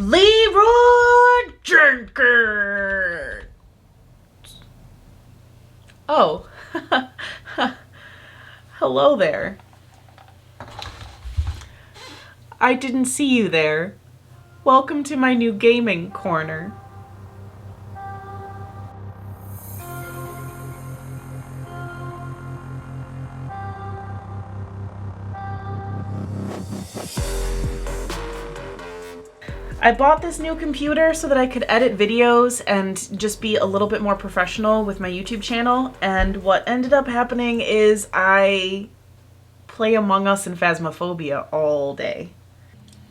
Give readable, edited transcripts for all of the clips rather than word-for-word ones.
Leroy Jenkins. Oh, hello there. I didn't see you there. Welcome to my new gaming corner. I bought this new computer so that I could edit videos and just be a little bit more professional with my YouTube channel, and what ended up happening is I play Among Us and Phasmophobia all day.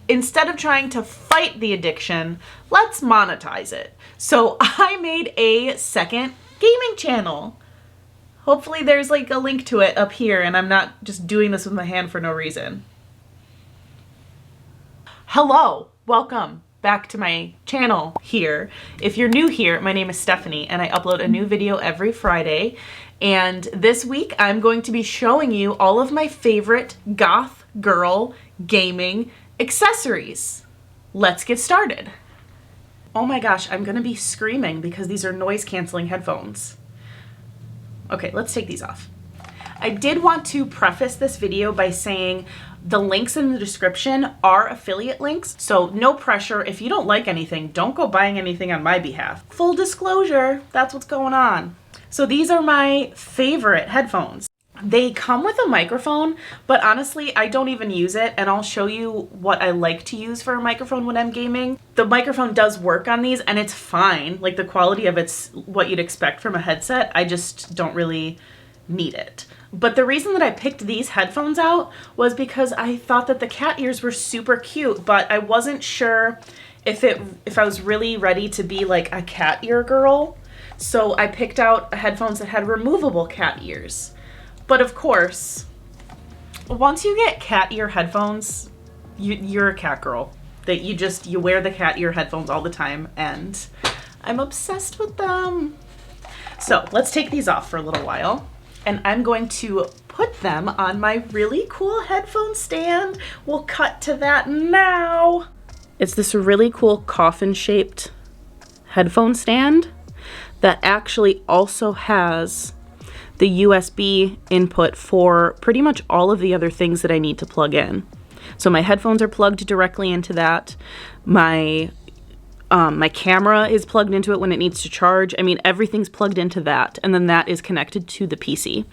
Instead of trying to fight the addiction, let's monetize it. So I made a second gaming channel. Hopefully there's like a link to it up here and I'm not just doing this with my hand for no reason. Hello, welcome back to my channel here. If you're new here, my name is Stephanie and I upload a new video every Friday. And this week I'm going to be showing you all of my favorite goth girl gaming accessories. Let's get started. Oh my gosh, I'm gonna be screaming because these are noise canceling headphones. Okay, let's take these off. I did want to preface this video by saying the links in the description are affiliate links, so no pressure. If you don't like anything, don't go buying anything on my behalf. Full disclosure, that's what's going on. So these are my favorite headphones. They come with a microphone, but honestly, I don't even use it, and I'll show you what I like to use for a microphone when I'm gaming. The microphone does work on these, and it's fine. Like, the quality of it's what you'd expect from a headset. I just don't really need it. But the reason that I picked these headphones out was because I thought that the cat ears were super cute, but I wasn't sure if I was really ready to be like a cat ear girl. So I picked out headphones that had removable cat ears. But of course, once you get cat ear headphones, you're a cat girl. That you wear the cat ear headphones all the time, and I'm obsessed with them. So let's take these off for a little while, and I'm going to put them on my really cool headphone stand. We'll cut to that now. It's this really cool coffin-shaped headphone stand that actually also has the USB input for pretty much all of the other things that I need to plug in. So my headphones are plugged directly into that. My camera is plugged into it when it needs to charge. I mean, everything's plugged into that, and then that is connected to the PC.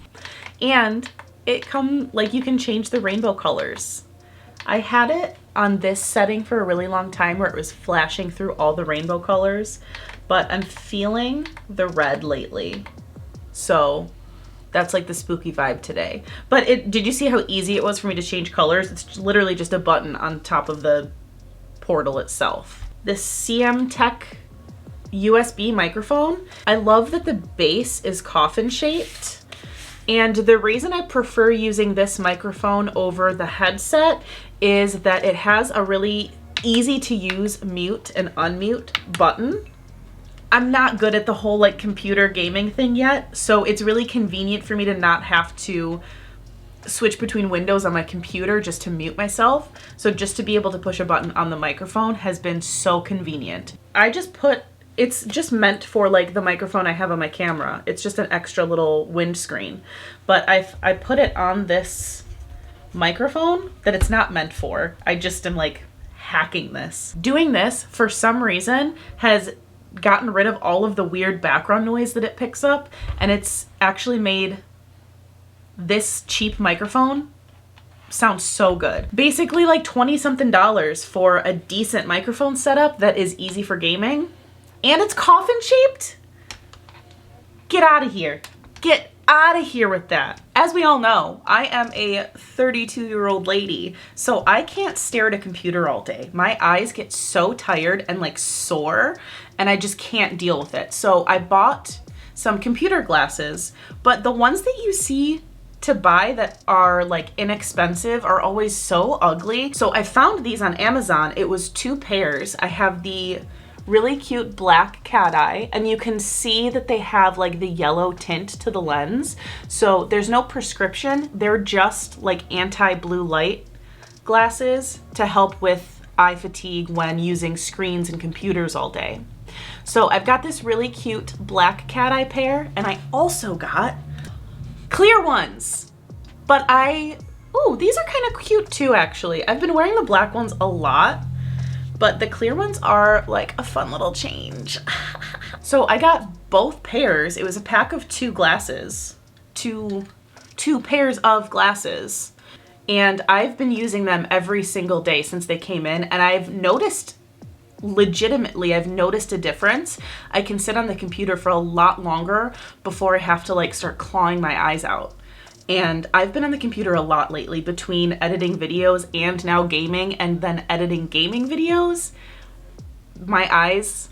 And you can change the rainbow colors. I had it on this setting for a really long time where it was flashing through all the rainbow colors, but I'm feeling the red lately. So that's like the spooky vibe today. But did you see how easy it was for me to change colors? It's literally just a button on top of the portal itself. This CM Tech USB microphone, I love that the base is coffin shaped. And the reason I prefer using this microphone over the headset is that it has a really easy to use mute and unmute button. I'm not good at the whole like computer gaming thing yet, so it's really convenient for me to not have to switch between windows on my computer just to mute myself. So just to be able to push a button on the microphone has been so convenient. It's just meant for like the microphone I have on my camera. It's just an extra little windscreen. But I put it on this microphone that it's not meant for. I just am like hacking this. Doing this for some reason has gotten rid of all of the weird background noise that it picks up, and it's actually made this cheap microphone sound so good. Basically like 20 something dollars for a decent microphone setup that is easy for gaming, and it's coffin shaped. Get out of here. Get out of here with that. As we all know, I am a 32-year-old lady, so I can't stare at a computer all day. My eyes get so tired and like sore, and I just can't deal with it. So I bought some computer glasses, but the ones that you see to buy that are like inexpensive are always so ugly. So I found these on Amazon. It was 2 pairs. I have the really cute black cat eye, and you can see that they have like the yellow tint to the lens. So there's no prescription. They're just like anti-blue light glasses to help with eye fatigue when using screens and computers all day. So I've got this really cute black cat eye pair, and I also got clear ones. But these are kind of cute too, actually. I've been wearing the black ones a lot, but the clear ones are like a fun little change. So I got both pairs. It was a pack of 2 glasses, two pairs of glasses. And I've been using them every single day since they came in, and I've noticed a difference. I can sit on the computer for a lot longer before I have to like start clawing my eyes out. And I've been on the computer a lot lately between editing videos and now gaming and then editing gaming videos. My eyes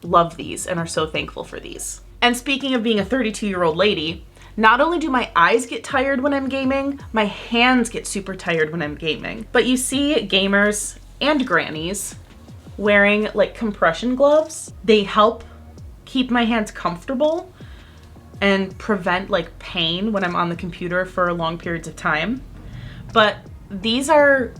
love these and are so thankful for these. And speaking of being a 32-year-old lady, not only do my eyes get tired when I'm gaming, my hands get super tired when I'm gaming. But you see gamers and grannies wearing like compression gloves. They help keep my hands comfortable and prevent like pain when I'm on the computer for long periods of time. But these are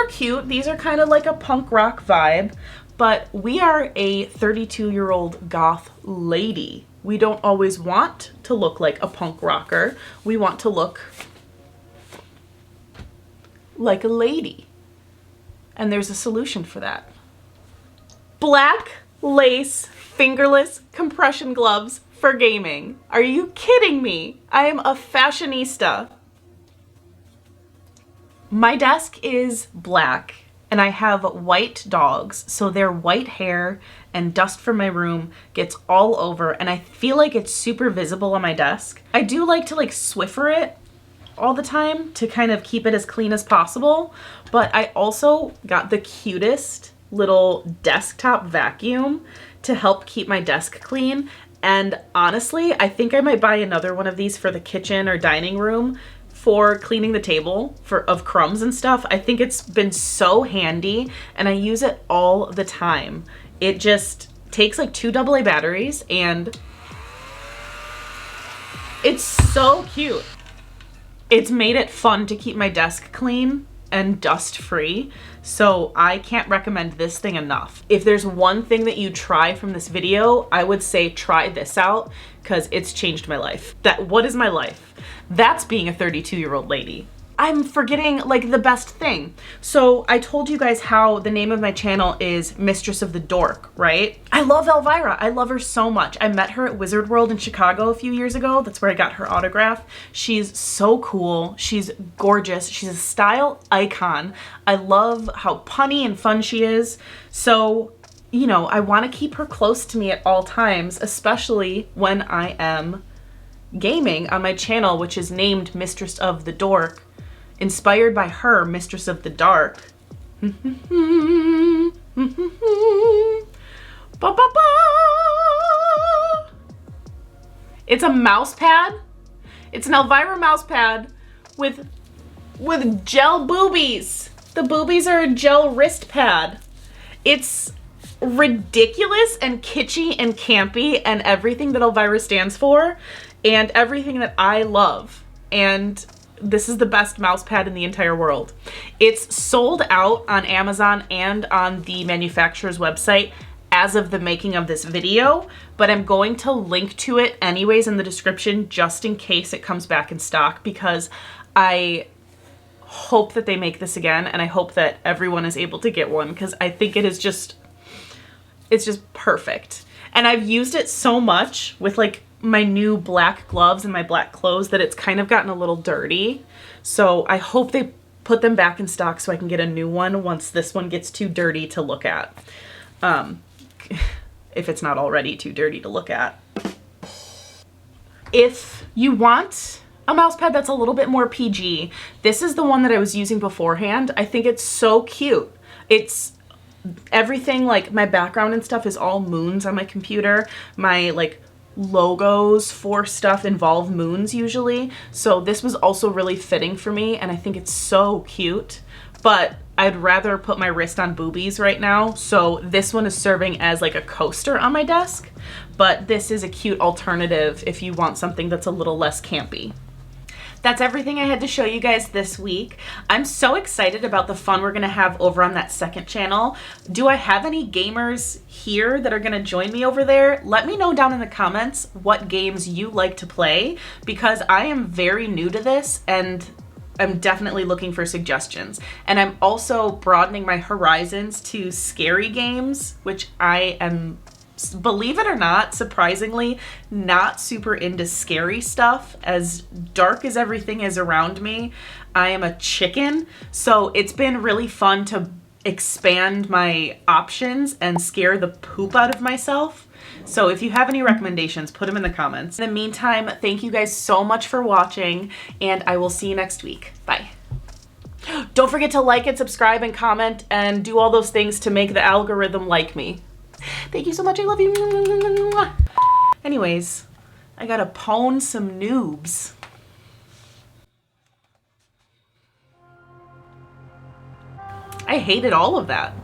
cute. These are kind of like a punk rock vibe, but we are a 32-year-old goth lady. We don't always want to look like a punk rocker. We want to look like a lady. And there's a solution for that. Black lace fingerless compression gloves for gaming. Are you kidding me? I am a fashionista. My desk is black and I have white dogs, so their white hair and dust from my room gets all over, and I feel like it's super visible on my desk. I do like to like Swiffer it all the time to kind of keep it as clean as possible, but I also got the cutest little desktop vacuum to help keep my desk clean. And honestly, I think I might buy another one of these for the kitchen or dining room for cleaning the table of crumbs and stuff. I think it's been so handy and I use it all the time. It just takes like 2 AA batteries and it's so cute. It's made it fun to keep my desk clean and dust free. So I can't recommend this thing enough. If there's one thing that you try from this video, I would say try this out because it's changed my life. What is my life? That's being a 32-year-old lady. I'm forgetting like the best thing. So I told you guys how the name of my channel is Mistress of the Dork, right? I love Elvira. I love her so much. I met her at Wizard World in Chicago a few years ago. That's where I got her autograph. She's so cool. She's gorgeous. She's a style icon. I love how punny and fun she is. So, you know, I want to keep her close to me at all times, especially when I am gaming on my channel, which is named Mistress of the Dork, inspired by her, Mistress of the Dark. It's a mouse pad. It's an Elvira mouse pad with gel boobies. The boobies are a gel wrist pad. It's ridiculous and kitschy and campy and everything that Elvira stands for and everything that I love. And this is the best mouse pad in the entire world. It's sold out on Amazon and on the manufacturer's website as of the making of this video, but I'm going to link to it anyways in the description just in case it comes back in stock, because I hope that they make this again and I hope that everyone is able to get one, because I think it is just, it's just perfect. And I've used it so much with like my new black gloves and my black clothes that it's kind of gotten a little dirty. So I hope they put them back in stock so I can get a new one once this one gets too dirty to look at. If it's not already too dirty to look at. If you want a mouse pad that's a little bit more PG, this is the one that I was using beforehand. I think it's so cute. It's everything, like my background and stuff is all moons on my computer. My like logos for stuff involve moons usually. So this was also really fitting for me and I think it's so cute, but I'd rather put my wrist on boobies right now. So this one is serving as like a coaster on my desk, but this is a cute alternative if you want something that's a little less campy. that's everything I had to show you guys this week. I'm so excited about the fun we're gonna have over on that second channel. Do I have any gamers here that are gonna join me over there? Let me know down in the comments what games you like to play, because I am very new to this and I'm definitely looking for suggestions. And I'm also broadening my horizons to scary games, which I am, believe it or not, surprisingly, not super into scary stuff. As dark as everything is around me, I am a chicken. So it's been really fun to expand my options and scare the poop out of myself. So if you have any recommendations, put them in the comments. In the meantime, thank you guys so much for watching, and I will see you next week. Bye. Don't forget to like and subscribe and comment and do all those things to make the algorithm like me. Thank you so much. I love you. Anyways, I gotta pwn some noobs. I hated all of that.